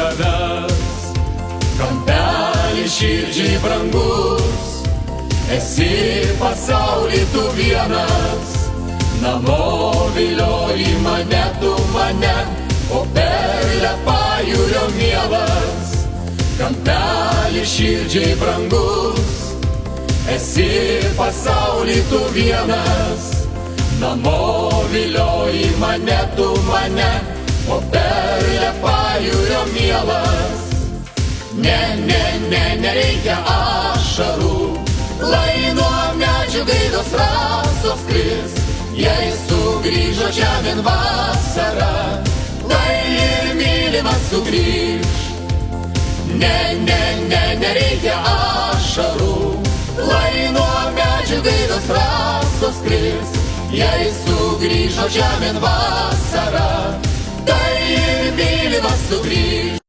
tavęs. Kampelis širdžiai brangus, esi pasaulį tu vienas. Namo vilioji mane, tu mane, o perle pajūrio mielas. Kampelis širdžiai brangus, esi pasaulį tu vienas. Namo vilioji mane, tu mane, o perle pajūrio mielas. Nereikia ašarų, lai nuo medžių gaidos rasos kris. Jei sugrįžo žemėn vasara, lai ir mylimas sugrįž. Nereikia ašarų, lai nuo medžių gaidos rasos kris. Jei sugrįžo žemėn vasara, tai ir mylimas sugrįž.